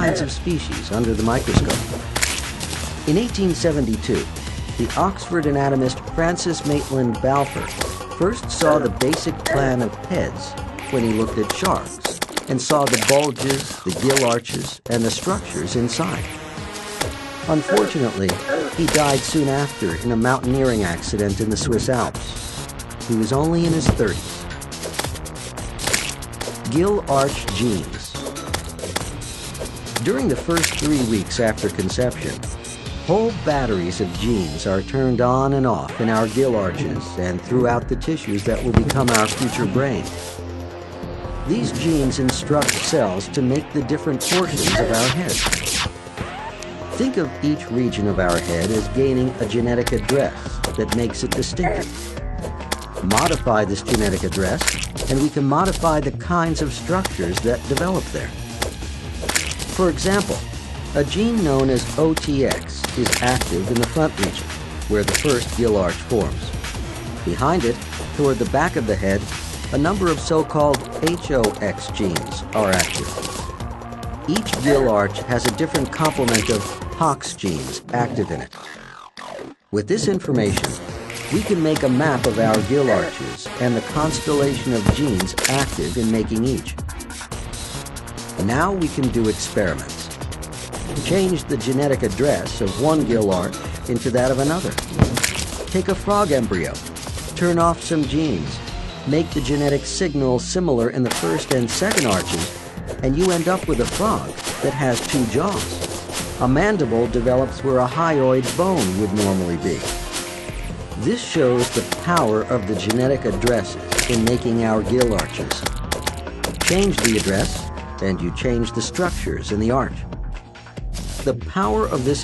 kinds of species under the microscope. In 1872, the Oxford anatomist Francis Maitland Balfour first saw the basic plan of heads when he looked at sharks and saw the bulges, the gill arches, and the structures inside. Unfortunately, he died soon after in a mountaineering accident in the Swiss Alps. He was only in his 30s. Gill arch genes. During the first 3 weeks after conception, whole batteries of genes are turned on and off in our gill arches and throughout the tissues that will become our future brain. These genes instruct cells to make the different portions of our head. Think of each region of our head as gaining a genetic address that makes it distinctive. Modify this genetic address, and we can modify the kinds of structures that develop there. For example, a gene known as OTX is active in the front region, where the first gill arch forms. Behind it, toward the back of the head, a number of so-called HOX genes are active. Each gill arch has a different complement of HOX genes active in it. With this information, we can make a map of our gill arches and the constellation of genes active in making each. Now we can do experiments. Change the genetic address of one gill arch into that of another. Take a frog embryo, turn off some genes, make the genetic signal similar in the first and second arches, and you end up with a frog that has 2 jaws. A mandible develops where a hyoid bone would normally be. This shows the power of the genetic addresses in making our gill arches. Change the address, and you change the structures in the arch. The power of this